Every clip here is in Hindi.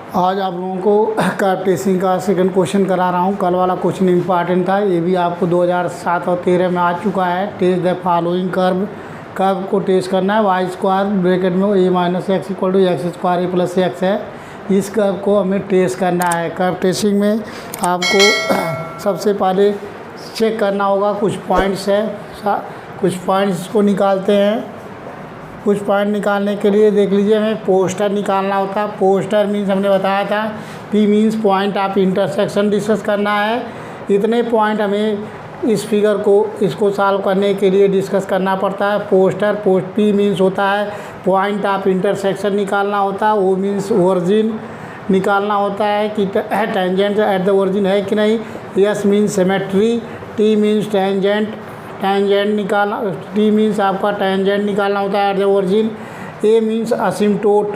आज आप लोगों को कर्व टेस्टिंग का सेकंड क्वेश्चन करा रहा हूँ। कल वाला क्वेश्चन इम्पॉर्टेंट था, ये भी आपको 2007 और 13 में आ चुका है। टेस्ट द फॉलोइंग कर्व को टेस्ट करना है। वाई स्क्वायर ब्रैकेट में A minus X equal to X square A plus X है। इस कर्व को हमें टेस्ट करना है। कर्व टेस्टिंग में आपको सबसे पहले चेक करना होगा, कुछ पॉइंट्स है, कुछ पॉइंट्स को निकालते हैं। कुछ पॉइंट निकालने के लिए देख लीजिए, हमें पोस्टर निकालना होता है। पोस्टर मीन्स हमने बताया था, P means point of intersection discuss करना है। इतने पॉइंट हमें इस फिगर को इसको सॉल्व करने के लिए डिस्कस करना पड़ता है। पी मीन्स होता है पॉइंट ऑफ इंटरसेक्शन निकालना होता है। ओ मीन्स ओरिजिन निकालना होता है कि टेंजेंट एट द ओरिजिन है कि नहीं। S means symmetry. T means tangent निकालना, टी मीन्स आपका टेंजेंट निकालना होता है at the origin. A means asymptote.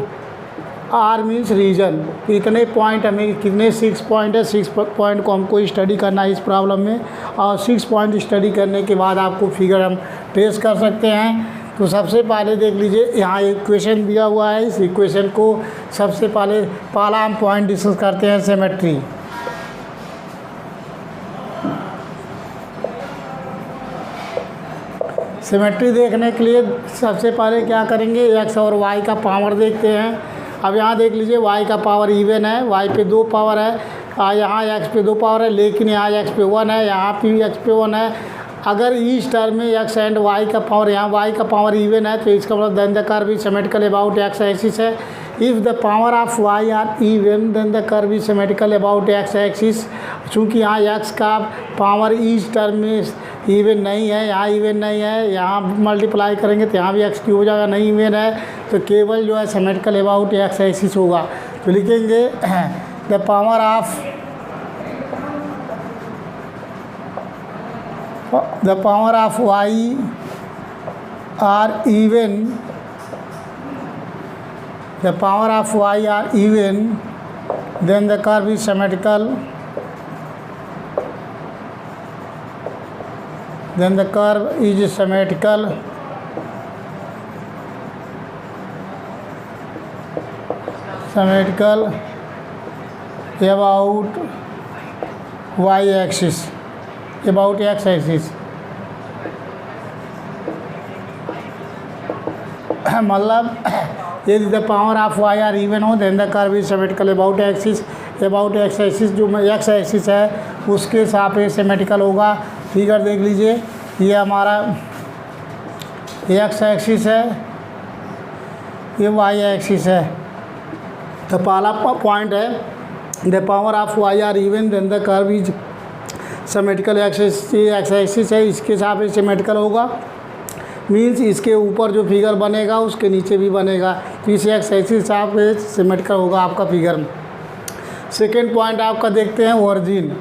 R means region. इतने पॉइंट हमें, कितने 6 पॉइंट है, 6 पॉइंट को हमको स्टडी करना है इस प्रॉब्लम में। और 6 पॉइंट स्टडी करने के बाद आपको फिगर हम टेस्ट कर सकते हैं। तो सबसे पहले देख लीजिए, यहाँ इक्वेशन दिया हुआ है। इस इक्वेशन को सबसे पहला हम पॉइंट डिस्कस करते हैं, सिमेट्री। सिमेट्री देखने के लिए सबसे पहले क्या करेंगे, एक्स और वाई का पावर देखते हैं। अब यहाँ देख लीजिए, वाई का पावर इवन है, वाई पे 2 पावर है, यहाँ एक्स पे 2 पावर है, लेकिन यहाँ एक्स पे 1 है, यहाँ पे एक्स पे 1 है। अगर इस टर्म में एक्स एंड वाई का पावर, यहाँ वाई का पावर इवन है, तो इसका मतलब then the curve is symmetrical about X axis है। If the power of Y are even then the curve is symmetrical about X axis. चूँकि यहाँ एक्स का पावर इस टर्म में इवन नहीं है, यहाँ इवन नहीं है, यहाँ मल्टीप्लाई करेंगे तो यहाँ भी एक्स क्यूब हो जाएगा, नहीं इवन है, तो केवल जो है सिमेट्रिकल अबाउट एक्स एक्सिस होगा। तो लिखेंगे the power of Y are even, the power of y are even, then the curve is symmetrical, then the curve is symmetrical about y axis, about x axis। मतलब यदि the power of Y are even हो, then the curve is symmetrical about axis. About X axis, जो एक्स एक्सिस है उसके सापेक्ष सिमेट्रिकल होगा। फिगर देख लीजिए, ये हमारा एक्स एक्सिस है, ये वाई एक्सिस है। तो पहला पॉइंट है, the power of Y are even then the curve is symmetrical. X axis है, इसके सापेक्ष सिमेट्रिकल होगा। मीन्स इसके ऊपर जो फिगर बनेगा उसके नीचे भी बनेगा, तो इस एक्स एक्सिस पे सिमेट्रिकल होगा आपका फिगर। सेकेंड पॉइंट आपका देखते हैं, ओरिजिन।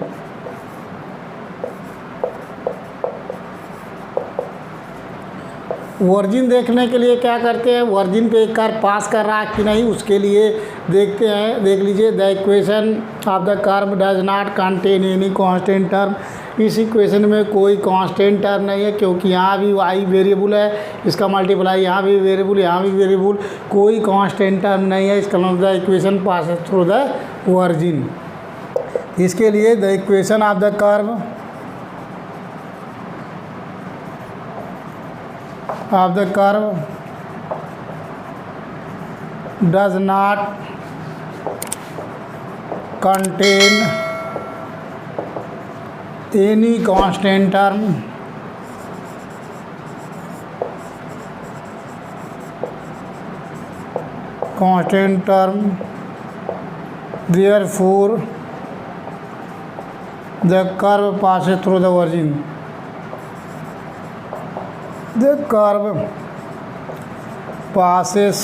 ओरिजिन देखने के लिए क्या करते हैं, ओरिजिन पे एक कर्व पास कर रहा है कि नहीं, उसके लिए देखते हैं। देख लीजिए, the equation of the curve does not contain any constant term. इस इक्वेशन में कोई कांस्टेंट टर्म नहीं है, क्योंकि यहाँ भी वाई वेरिएबल है, इसका मल्टीप्लाई यहाँ भी वेरिएबल, यहाँ भी वेरिएबल, कोई कांस्टेंट टर्म नहीं है। इसका मतलब the equation passes through the origin. इसके लिए the equation of the curve does not contain any constant term, therefore the curve passes through the origin। The curve passes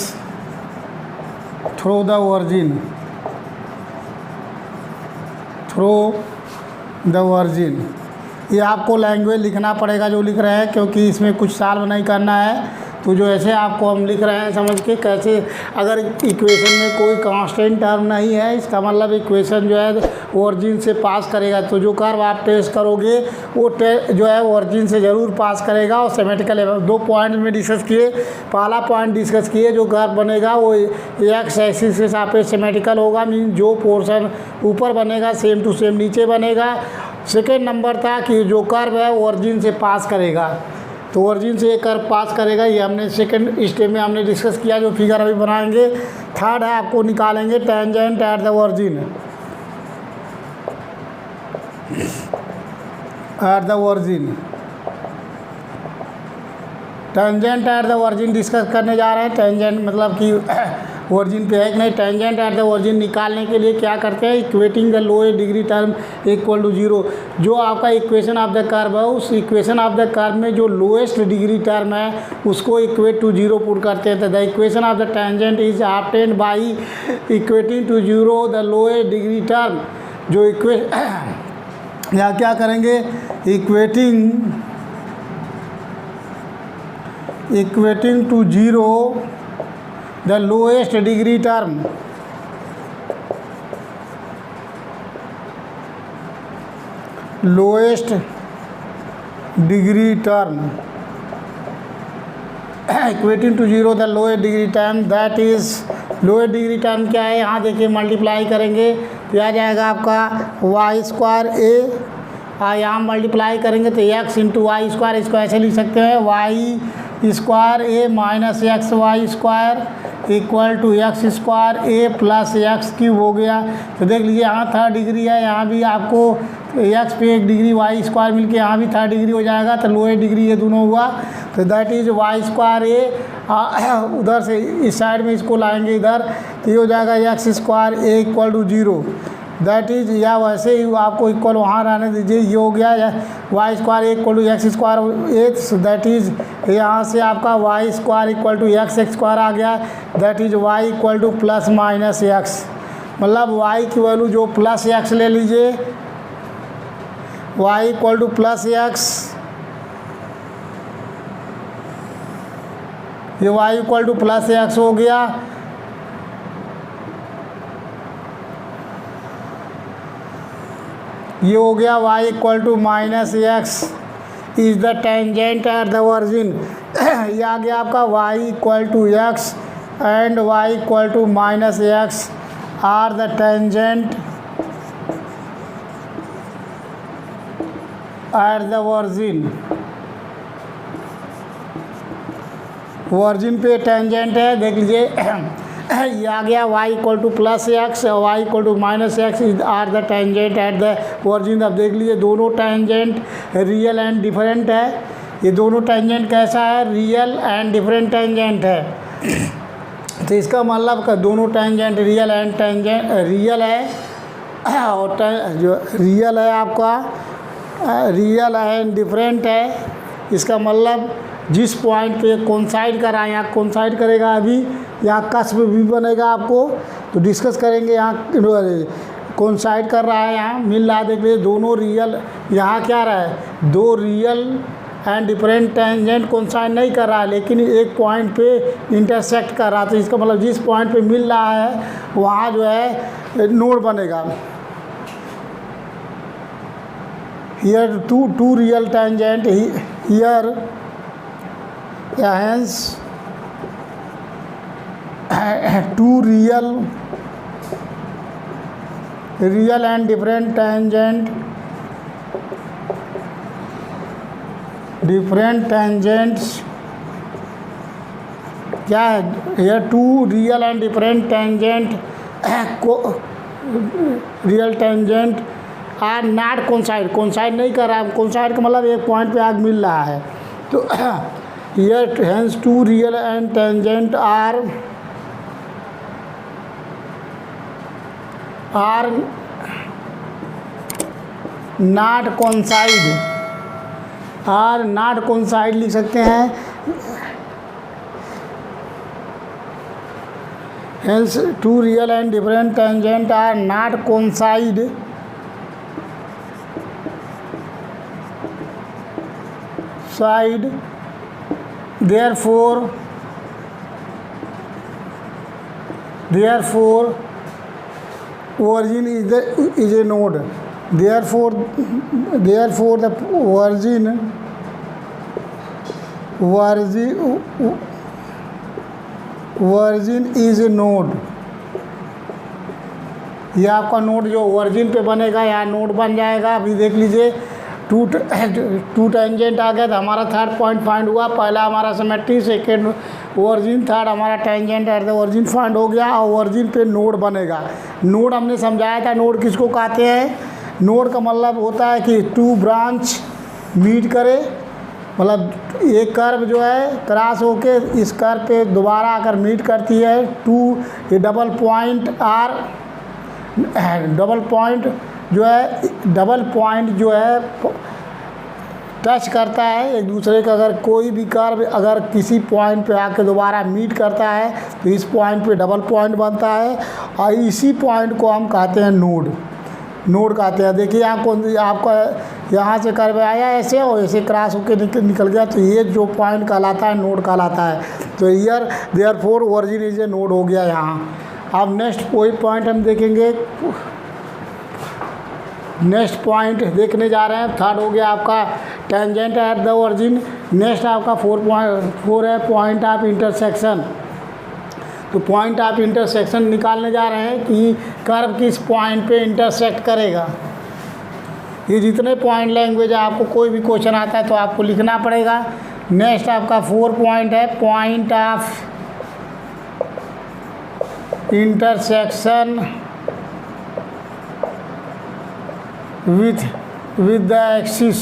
through the origin, ये आपको लैंग्वेज लिखना पड़ेगा जो लिख रहे हैं, क्योंकि इसमें कुछ सॉल्व नहीं करना है। तो जो ऐसे आपको हम लिख रहे हैं समझ के कैसे, अगर इक्वेशन में कोई कांस्टेंट टर्म नहीं है इसका मतलब इक्वेशन जो है ओरिजिन से पास करेगा। तो जो कर्व आप टेस्ट करोगे वो जो है ओरिजिन से ज़रूर पास करेगा। और सिमेट्रिकल 2 पॉइंट में डिस्कस किए। पहला पॉइंट डिस्कस किए जो कर्व बनेगा वो एक्स एक्सिस के सापेक्ष सिमेट्रिकल होगा, मीन जो पोर्शन ऊपर बनेगा सेम टू सेम नीचे बनेगा। सेकेंड नंबर था कि जो कर्व है ओरिजिन से पास करेगा, तो ओरिजिन से ये कर्व पास करेगा। ये हमने सेकंड स्टेप में हमने डिस्कस किया, जो फिगर अभी बनाएंगे। थर्ड है आपको निकालेंगे tangent at the origin, eight the origin. Tangent at the origin discuss करने जा रहे हैं। टेंजेंट मतलब कि ओरिजिन पे है कि नहीं। टेंजेंट एट द ओरिजिन निकालने के लिए क्या करते हैं, equating the lowest degree term equal to 0। जो आपका इक्वेशन ऑफ द कर्व है उस इक्वेशन ऑफ द कर्व में जो लोएस्ट डिग्री टर्म है उसको इक्वेट टू 0 पुट करते हैं। The equation of the tangent is obtained by equating to 0 the lowest degree term. जो या क्या करेंगे, equating to 0 the lowest degree term, lowest degree term equating to 0 the lowest degree term, that is lowest degree term क्या है, यहाँ देखिए मल्टीप्लाई करेंगे तो आ जाएगा आपका वाई स्क्वायर ए, यहाँ मल्टीप्लाई करेंगे तो एक्स इंटू वाई स्क्वायर। इसको ऐसे लिख सकते हैं Y square A minus X Y square equal to X square A plus X cube हो गया। तो देख लीजिए यहाँ 3rd डिग्री है, यहाँ भी आपको एक्स पे 1 डिग्री वाई स्क्वायर मिलके यहाँ भी 3rd डिग्री हो जाएगा। तो लोएस्ट डिग्री ये दोनों हुआ, तो दैट इज़ वाई स्क्वायर ए। उधर से इस साइड में इसको लाएंगे इधर, तो ये हो जाएगा X square A equal to 0। That is, या वैसे ही आपको इक्वल वहाँ रहने दीजिए, ये हो गया Y square equal to X square A. That is यहाँ से आपका Y square equal to X square आ गया। That is Y equal to plus minus X, मतलब वाई की वैल्यू जो प्लस एक्स ले लीजिए, Y equal to plus X, ये Y equal to plus X हो गया। ये हो गया y equal to minus X is the tangent at the origin. ये आ गया आपका y equal to X and y equal to minus X are the tangent at the origin. Origin पे टेंजेंट है, देख लीजिए ये आ गया y equal to plus X, Y equal to minus X is are the tangent at the origin. अब देख लीजिए दोनों टेंजेंट रियल एंड डिफरेंट है। ये दोनों टेंजेंट कैसा है, रियल एंड डिफरेंट टेंजेंट है। तो इसका मतलब का दोनों tangent real and tangent real है, और जो रियल है आपका रियल एंड डिफरेंट है। इसका मतलब जिस पॉइंट पे कोइंसाइड कर रहा है, यहाँ कोइंसाइड करेगा, अभी यहाँ कस्प भी बनेगा आपको, तो डिस्कस करेंगे। यहाँ कोइंसाइड कर रहा है, यहाँ मिल रहा है, देख लीजिए दोनों रियल। यहाँ क्या रहा है, 2 real and different tangent coincide नहीं कर रहा है, लेकिन एक पॉइंट पे इंटरसेक्ट कर रहा है। तो इसका मतलब जिस पॉइंट पे मिल रहा है वहाँ जो है नोड बनेगा। Here two real tangent here, hence 2 real and different tangents क्या है, here 2 real and different real tangent are not coincide नहीं कर रहा है। coincide का मतलब एक पॉइंट पे आग मिल रहा है। तो here hence 2 real and tangent are not coincide लिख सकते हैं। hence 2 real and different tangent are not coincide therefore origin is a node. Therefore the origin is a node. ये आपका नोड जो ओरिजिन पे बनेगा यहाँ नोड बन जाएगा। अभी देख लीजिए टू टेंजेंट आ गया तो हमारा थर्ड पॉइंट फाइंड हुआ। पहला हमारा सिमेट्री, सेकेंड ओरिजिन, थर्ड हमारा tangent at the origin find हो गया और ओरिजिन पे नोड बनेगा। नोड हमने समझाया था, नोड किसको कहते हैं। नोड का मतलब होता है कि टू ब्रांच मीट करे, मतलब एक कर्व जो है क्रॉस होके इस कर्व पे दोबारा आकर मीट करती है। टू ये डबल पॉइंट जो है टच करता है एक दूसरे का। अगर कोई भी कर्व अगर किसी पॉइंट पे आके दोबारा मीट करता है तो इस पॉइंट पे डबल पॉइंट बनता है और इसी पॉइंट को हम कहते हैं नोड कहते हैं। देखिए यहाँ कौन आपका यहाँ से कर्व आया ऐसे और ऐसे क्रॉस होकर निकल गया तो ये जो पॉइंट कहलाता है नोड कहलाता है। तो year therefore origin is a node हो गया यहाँ। अब नेक्स्ट पॉइंट हम देखेंगे। नेक्स्ट पॉइंट देखने जा रहे हैं, थर्ड हो गया आपका tangent at the origin. Next आपका 4 है पॉइंट ऑफ इंटरसेक्शन। तो पॉइंट ऑफ इंटरसेक्शन निकालने जा रहे हैं कि कर्व किस पॉइंट पे इंटरसेक्ट करेगा। ये जितने पॉइंट लैंग्वेज आपको कोई भी क्वेश्चन आता है तो आपको लिखना पड़ेगा। नेक्स्ट आपका 4 पॉइंट है point of intersection with the axis।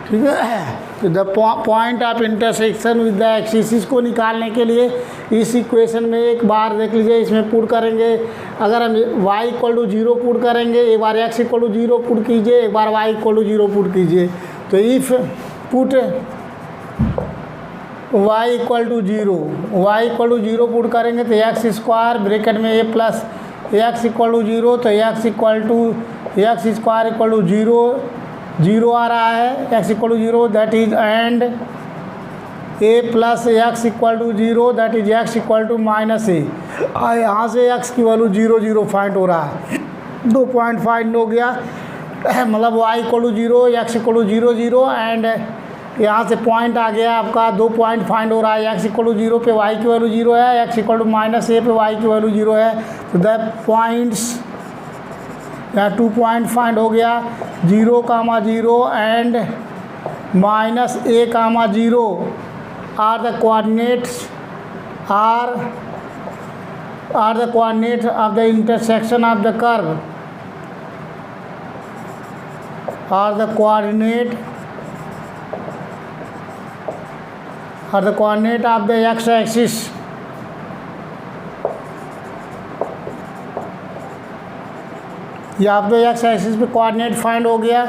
ठीक है, तो the point of intersection with the axis, इसको निकालने के लिए इस इक्वेशन में एक बार देख लीजिए, इसमें पुट करेंगे। अगर हम y = 0 पुट करेंगे, एक बार x = 0 पुट कीजिए, एक बार y = 0 पुट कीजिए। तो इफ पुट y = 0 पुट करेंगे तो x² ब्रैकेट में a प्लस x = 0 तो x² 0 आ रहा है। x = 0 that is and a plus x = 0 that is x = -a। यहाँ से x की वैल्यू 0 फाइंड हो रहा है। 2 पॉइंट फाइंड हो गया, मतलब y = 0 x = 0 एंड यहाँ से पॉइंट आ गया आपका। 2 पॉइंट फाइंड हो रहा है, x = 0 पे y की वैल्यू 0 है, x = -a पे y की वैल्यू 0 है। तो द पॉइंट्स यहाँ 2 पॉइंट फाइंड हो गया, 0, 0 and -a, 0 are the coordinates of the intersection of the curve, are the coordinate of the x axis. ये आपको x एक्सिस पे कोऑर्डिनेट फाइंड हो गया।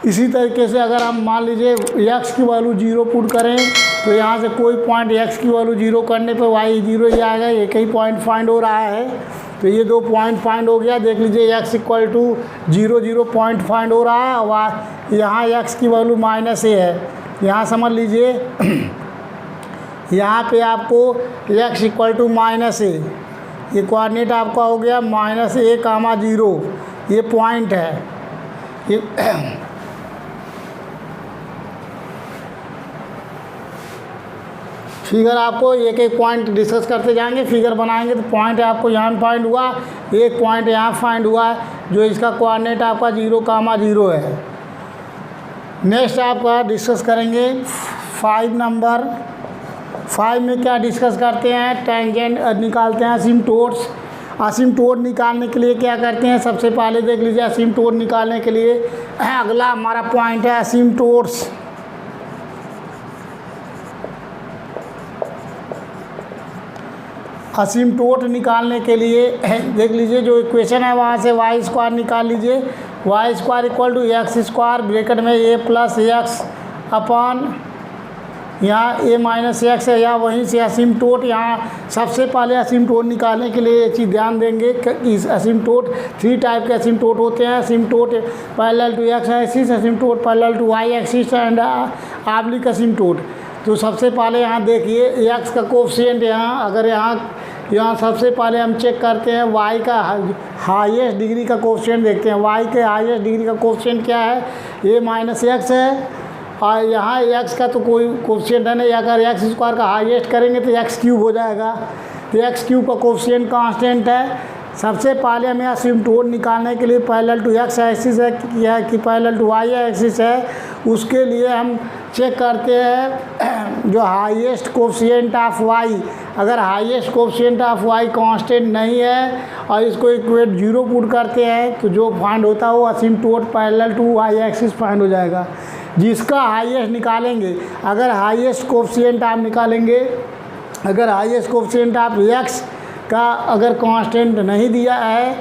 इसी तरीके से अगर हम मान लीजिए x की वैल्यू 0 पुट करें तो यहाँ से कोई पॉइंट x की वैल्यू 0 करने पे y 0 ही आएगा। एक ही पॉइंट फाइंड हो रहा है, तो ये 2 पॉइंट फाइंड हो गया। देख लीजिए x = 0 पॉइंट फाइंड हो रहा है और यहाँ x की वैल्यू -a है। यहाँ समझ लीजिए यहाँ पे आपको x = -a, ये कोऑर्डिनेट आपका हो गया -a, 0, ये पॉइंट है। ये फिगर आपको एक पॉइंट डिस्कस करते जाएंगे, फिगर बनाएंगे तो पॉइंट आपको यहाँ फाइंड हुआ, एक पॉइंट यहाँ फाइंड हुआ जो इसका कोऑर्डिनेट आपका 0, 0 है। नेक्स्ट आपका डिस्कस करेंगे 5 नंबर। 5 में क्या डिस्कस करते हैं, टेंजेंट निकालते हैं, असिम्प्टोट्स। असिम्प्टोट निकालने के लिए क्या करते हैं, सबसे पहले देख लीजिए असिम्प्टोट निकालने के लिए अगला हमारा पॉइंट है असिम्प्टोट्स। असिम्प्टोट निकालने के लिए देख लीजिए जो इक्वेशन है वहाँ से y² निकाल लीजिए। y² = x² ब्रैकेट में a प्लस x अपॉन यहाँ ए माइनस एक्स है, या वहीं से असिम्प्टोट। यहाँ सबसे पहले असिम्प्टोट निकालने के लिए ये चीज़ ध्यान देंगे कि इस असिम्प्टोट 3 टाइप के असिम्प्टोट होते हैं। Asymptote parallel to X axis, asymptote parallel to Y axis and oblique asymptote. तो सबसे पहले यहाँ देखिए एक्स का कोफिशिएंट, यहाँ अगर यहाँ सबसे पहले हम चेक करते हैं वाई का हाईएस्ट डिग्री का कोफिशिएंट देखते हैं। वाई के हाईएस्ट डिग्री का कोफिशिएंट क्या है, ए माइनस एक्स है, और यहाँ एक्स का तो कोई कोफिशिएंट है नहीं। अगर एक्स स्क्वायर का हाईएस्ट करेंगे तो एक्स क्यूब हो जाएगा, तो एक्स क्यूब का कोफिशिएंट कांस्टेंट है। सबसे पहले हमें असिम्प्टोट निकालने के लिए पैरेलल टू एक्स एक्सिस है कि पैरेलल टू वाई एक्सिस है, उसके लिए हम चेक करते हैं जो हाईएस्ट कोफिशिएंट ऑफ वाई। अगर highest coefficient of Y constant नहीं है और इसको इक्वेट 0 पुट करते हैं तो जो फाइंड होता है वो asymptote parallel to Y axis find हो जाएगा। जिसका हाईएस्ट निकालेंगे, अगर हाईएस्ट कोफिशिएंट आप निकालेंगे, अगर हाईएस्ट कोफिशिएंट आप एक्स का अगर कांस्टेंट नहीं दिया है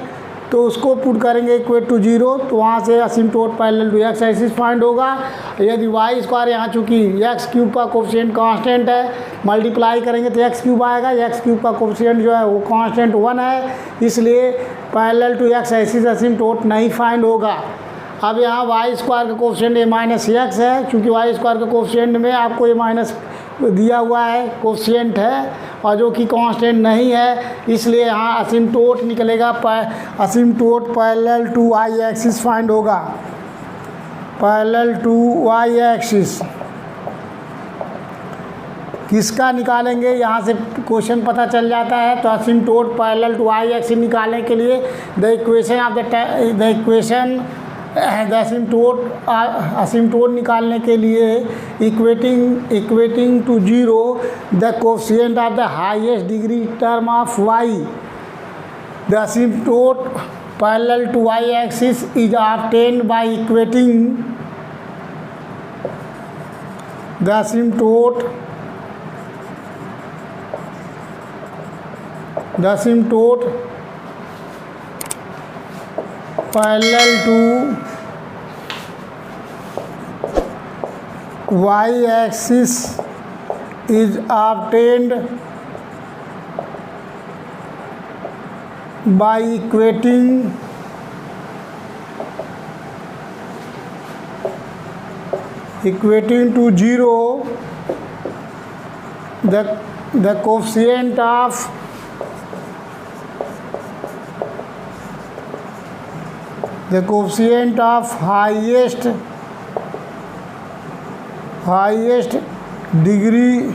तो उसको पुट करेंगे इक्वेट टू 0, तो वहाँ से asymptote parallel to X axis find होगा। यदि वाई स्क्वायर यहाँ चूँकि एक्स क्यूब का कोफिशिएंट कांस्टेंट है, मल्टीप्लाई करेंगे तो एक्स क्यूब आएगा। एक्स क्यूब का कोफिशिएंट जो है वो कांस्टेंट 1 है, इसलिए parallel to X axis asymptote नहीं फाइंड होगा। अब यहाँ वाई स्क्वायर का कोफिशिएंट ए माइनस एक्स है, चूँकि वाई स्क्वायर का कोफिशिएंट में आपको ए माइनस दिया हुआ है, कोफिशिएंट है और जो कि कांस्टेंट नहीं है, इसलिए यहाँ असिम्प्टोट निकलेगा। Asymptote parallel to Y axis find होगा, पैरेलल टू वाई एक्सिस। किसका निकालेंगे, यहाँ से क्वेश्चन पता चल जाता है। तो asymptote parallel to Y axis निकालने के लिए द इक्वेशन असिम्प्टोट निकालने के लिए equating to 0 the coefficient of the highest degree term of Y, the asymptote parallel to Y axis is obtained by equating the asymptote parallel to y axis is obtained by equating to 0 the coefficient of highest degree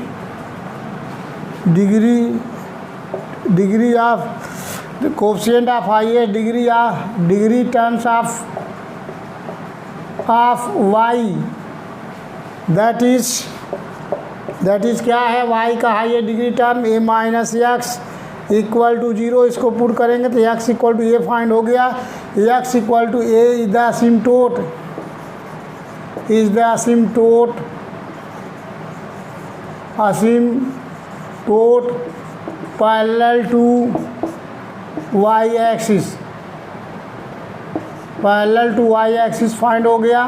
of the coefficient of highest degree terms of y, that is क्या है, y का highest degree term a minus X equal to 0। इसको पुट करेंगे तो x equal to A find हो गया। x equal to A is the asymptote parallel to y axis find हो गया।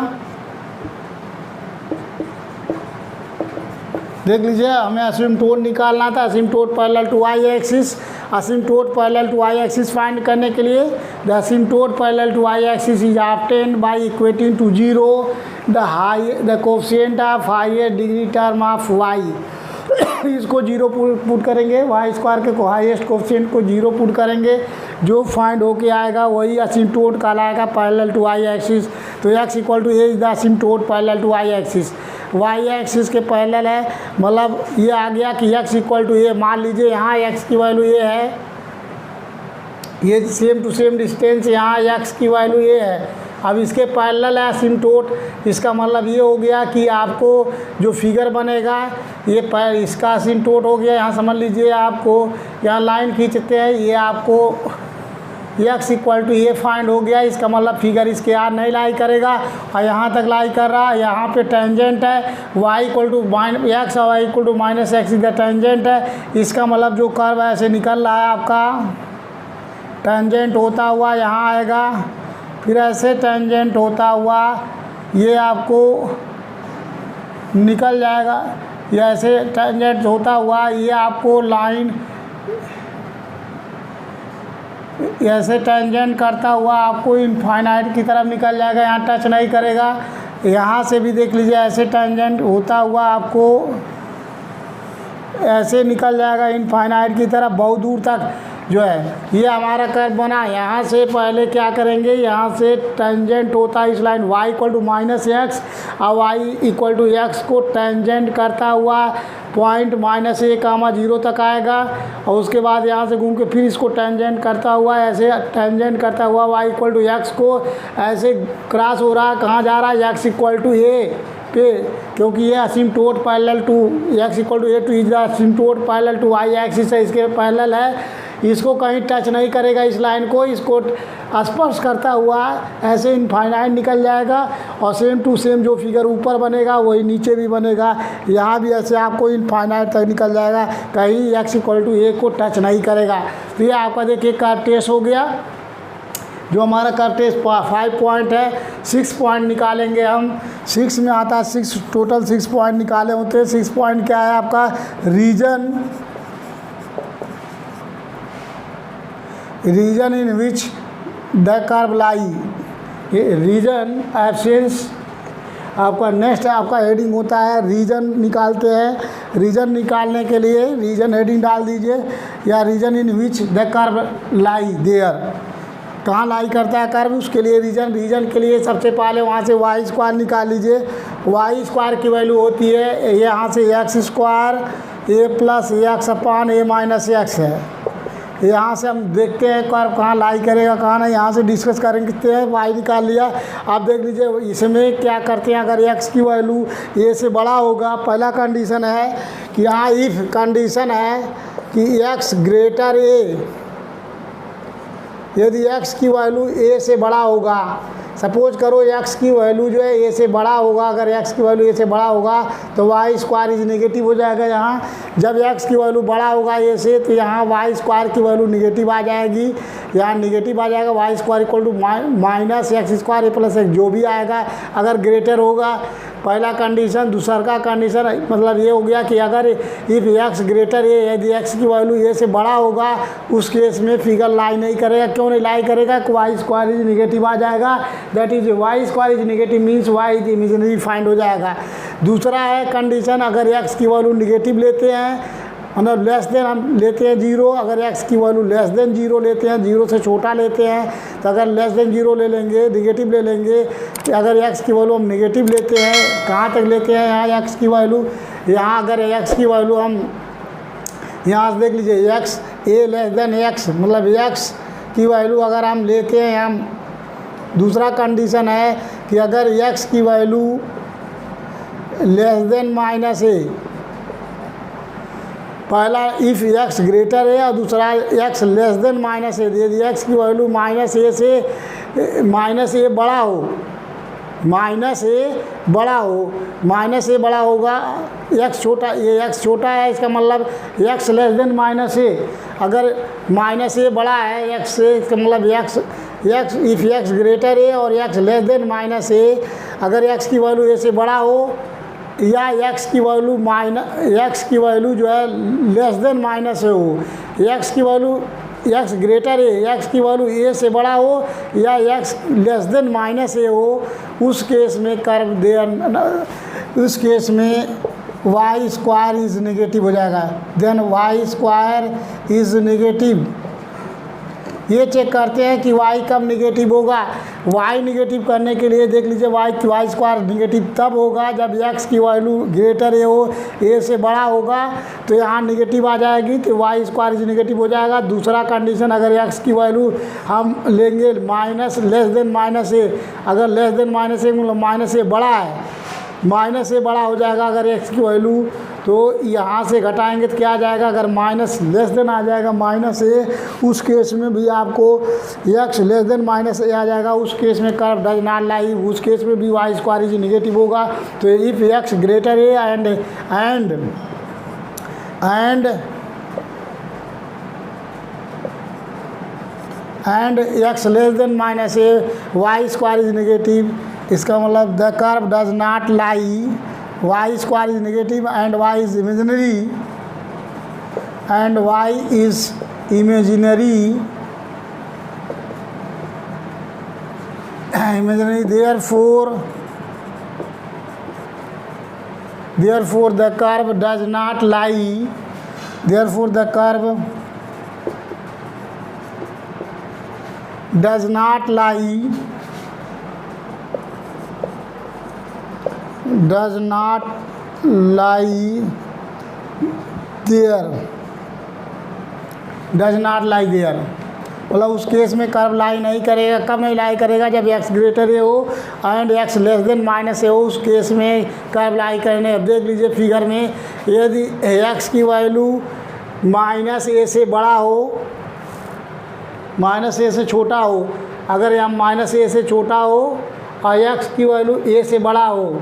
देख लीजिए, हमें असिम्प्टोट निकालना था, asymptote parallel to y axis. Asymptote parallel to y axis find करने के लिए the asymptote parallel to y axis is obtained by equating to 0 the coefficient of highest degree term of y। इसको 0 पुट करेंगे, वाई स्क्वायर के हाईएस्ट कोफिशिएंट को 0 पुट करेंगे, जो फाइंड होके आएगा वही असिम्प्टोट कहलाएगा पैरेलल टू वाई एक्सिस। तो x equal to A is the asymptote parallel to Y axis. Y axis के पैरेलल है, मतलब ये आ गया कि x इक्वल टू ए। मान लीजिए यहाँ x की वैल्यू ये है, ये सेम टू सेम डिस्टेंस, यहाँ x की वैल्यू ये है। अब इसके पैरेलल है असिम्प्टोट, इसका मतलब ये हो गया कि आपको जो फिगर बनेगा ये इसका असिम्प्टोट हो गया। यहाँ समझ लीजिए, आपको यहाँ लाइन खींचते हैं, ये आपको x equal to A find हो गया। इसका मतलब फिगर इसके यार नहीं लाई करेगा और यहाँ तक लाई कर रहा है। यहाँ पे टेंजेंट है y इक्वल टू एक्स और y equal to minus X इधर टेंजेंट है। इसका मतलब जो कर्व है ऐसे निकल रहा है आपका, टेंजेंट होता हुआ यहाँ आएगा, फिर ऐसे टेंजेंट होता हुआ ये आपको निकल जाएगा। ये ऐसे टेंजेंट होता हुआ ये आपको लाइन ऐसे टेंजेंट करता हुआ आपको इनफाइनाइट की तरफ निकल जाएगा, यहाँ टच नहीं करेगा। यहाँ से भी देख लीजिए ऐसे टेंजेंट होता हुआ आपको ऐसे निकल जाएगा इनफाइनाइट की तरफ, बहुत दूर तक जो है ये हमारा कर्व बना। यहाँ से पहले क्या करेंगे, यहाँ से टेंजेंट होता है इस line y equal to minus X और y इक्वल टू एक्स को टेंजेंट करता हुआ पॉइंट -a, 0 तक आएगा और उसके बाद यहाँ से घूम के फिर इसको टेंजेंट करता हुआ ऐसे टेंजेंट करता हुआ y इक्वल टू एक्स को ऐसे क्रॉस हो रहा है, कहाँ जा रहा है x इक्वल टू a पे, क्योंकि ये asymptote parallel to x equal to a to is the asymptote parallel to y axis है, इसके पैरेलल है। इसको कहीं टच नहीं करेगा इस लाइन को, इसको स्पर्श करता हुआ ऐसे इनफाइनाइट निकल जाएगा और सेम टू सेम जो फिगर ऊपर बनेगा वही नीचे भी बनेगा। यहाँ भी ऐसे आपको इनफाइनाइट तक निकल जाएगा, कहीं x इक्वल टू a को टच नहीं करेगा। तो ये आपका देखिए कर्व टेस्ट हो गया। जो हमारा कर्व टेस्ट 5 पॉइंट है, 6 पॉइंट निकालेंगे हम। 6 में आता है 6, टोटल 6 पॉइंट निकाले होते हैं। 6 पॉइंट क्या है आपका, region in which the curve lie, region absence आपका नेक्स्ट आपका हेडिंग होता है, रीजन निकालते हैं। रीजन निकालने के लिए रीजन हेडिंग डाल दीजिए, या region in which the curve lie there, कहाँ लाई करता है कर्व, उसके लिए रीजन के लिए सबसे पहले वहाँ से वाई स्क्वायर निकाल लीजिए। वाई स्क्वायर की वैल्यू होती है यहाँ से x square A plus x upon A minus X है। यहाँ से हम देखते हैं कर्व कहाँ लाई करेगा कहाँ नहीं, यहाँ से डिस्कस करेंगे हैं। वाई निकाल लिया। आप देख लीजिए इसमें क्या करते हैं, अगर एक्स की वैल्यू ए से बड़ा होगा, पहला कंडीशन है कि यहाँ इफ़ कंडीशन है कि एक्स ग्रेटर ए, यदि x की वैल्यू a से बड़ा होगा, सपोज करो x की वैल्यू जो है a से बड़ा होगा, अगर x की वैल्यू a से बड़ा होगा तो वाई स्क्वायर इज नेगेटिव हो जाएगा। यहाँ जब x की वैल्यू बड़ा होगा a से तो यहाँ वाई स्क्वायर की वैल्यू नेगेटिव आ जाएगी, यहाँ नेगेटिव आ जाएगा। Y square equal to minus X square A plus X जो भी आएगा, अगर ग्रेटर होगा, पहला कंडीशन। दूसरा का कंडीशन मतलब ये हो गया कि अगर इफ़ एक्स ग्रेटर ए, यदि एक्स की वैल्यू ए से बड़ा होगा उस केस में फिगर लाई नहीं करेगा। क्यों नहीं लाई करेगा, वाई स्क्वायर इज नेगेटिव आ जाएगा, that is Y square is negative means Y is imaginary find हो जाएगा। दूसरा है कंडीशन, अगर एक्स की वैल्यू नेगेटिव लेते हैं, मतलब लेस देन हम लेते हैं 0, अगर x की वैल्यू लेस देन 0 लेते हैं, 0 से छोटा लेते हैं, तो अगर लेस देन 0 ले लेंगे, नेगेटिव ले लेंगे। अगर x की वैल्यू हम नेगेटिव लेते हैं, कहाँ तक लेते हैं, यहाँ x की वैल्यू, यहाँ अगर x की वैल्यू हम यहाँ से देख लीजिए x a less than x, मतलब x की वैल्यू अगर हम लेते हैं हम, दूसरा कंडीशन है कि अगर x की वैल्यू लेस देन माइनस ए, पहला इफ़ x ग्रेटर है और दूसरा x लेस देन माइनस ए। यदि x की वैल्यू माइनस ए बड़ा हो, माइनस ए बड़ा होगा, x छोटा, ये x छोटा है, इसका मतलब x लेस देन माइनस ए। अगर माइनस ए बड़ा है x से, इसका मतलब x इफ़ x ग्रेटर है और x लेस देन माइनस ए, अगर x की वैल्यू ए से बड़ा हो या x की वैल्यू जो है लेस देन माइनस ए हो, x की वैल्यू x ग्रेटर है, x की वैल्यू a से बड़ा हो या x less than minus A हो, उस केस में कर्व उस केस में वाई स्क्वायर इज नेगेटिव हो जाएगा। Then Y square is negative. ये चेक करते हैं कि y कब निगेटिव होगा। y निगेटिव करने के लिए देख लीजिए वाई स्क्वायर निगेटिव तब होगा जब x की वैल्यू ग्रेटर ए हो, a से बड़ा होगा तो यहाँ निगेटिव आ जाएगी, तो वाई स्क्वायर इज निगेटिव हो जाएगा। दूसरा कंडीशन, अगर x की वैल्यू हम लेंगे माइनस लेस देन माइनस ए, अगर लेस देन माइनस ए मतलब माइनस ए बड़ा है, माइनस ए बड़ा हो जाएगा अगर x की वैल्यू, तो यहाँ से घटाएंगे तो क्या आ जाएगा, अगर माइनस लेस देन आ जाएगा माइनस ए, उस केस में भी आपको x लेस देन माइनस ए आ जाएगा, उस केस में कर्व डज नॉट लाई, उस केस में भी वाई स्क्वायर इज नेगेटिव होगा। तो if x greater A and x less than minus A, Y square is negative, इसका मतलब the curve does not lie y square is negative and y is imaginary, and y is imaginary, therefore the curve does not lie, therefore the curve does not lie there, does not lie there। मतलब उस केस में कर्व लाई नहीं करेगा। कब नहीं लाई करेगा? जब x ग्रेटर ए हो and x less than minus A हो, उस केस में कर्व लाई करने। अब देख लीजिए फिगर में, यदि x की वैल्यू माइनस ए से बड़ा हो, माइनस ए से छोटा हो, अगर यहाँ माइनस ए से छोटा हो और x की वैल्यू ए से बड़ा हो,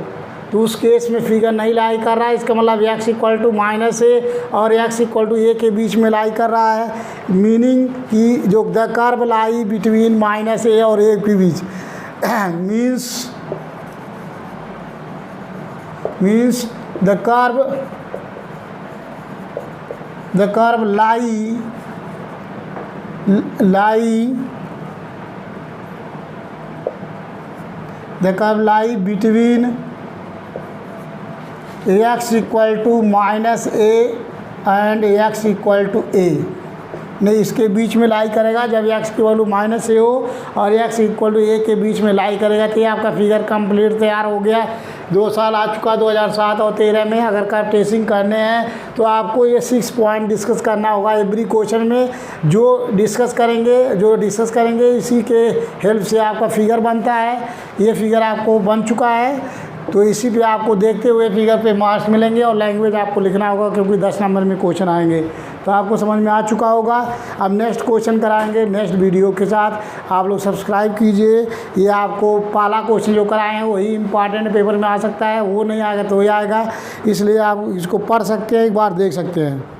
तो उस केस में फिगर नहीं लाई कर रहा है। इसका मतलब x equal to minus A और x इक्वल टू ए के बीच में लाई कर रहा है। मीनिंग कि जो the curve lie between minus A और ए के बीच, means the curve lie between x equal to minus A and x equal to A. नहीं, इसके बीच में लाई करेगा जब x की वैल्यू माइनस ए हो और x इक्वल टू ए के बीच में लाई करेगा। तो ये आपका फिगर कंप्लीट तैयार हो गया। 2 साल आ चुका 2007 और 2013 में। अगर आप टेस्टिंग करने हैं तो आपको ये 6 पॉइंट डिस्कस करना होगा एवरी क्वेश्चन में। जो डिस्कस करेंगे इसी के हेल्प से आपका फिगर बनता है। ये फिगर आपको बन चुका है, तो इसी पे आपको देखते हुए फिगर पे मार्क्स मिलेंगे और लैंग्वेज आपको लिखना होगा, क्योंकि 10 नंबर में क्वेश्चन आएंगे। तो आपको समझ में आ चुका होगा। अब नेक्स्ट क्वेश्चन कराएंगे नेक्स्ट वीडियो के साथ। आप लोग सब्सक्राइब कीजिए। ये आपको पहला क्वेश्चन जो कराए हैं वही इंपॉर्टेंट पेपर में आ सकता है, वो नहीं आएगा तो वही आएगा, इसलिए आप इसको पढ़ सकते हैं, एक बार देख सकते हैं।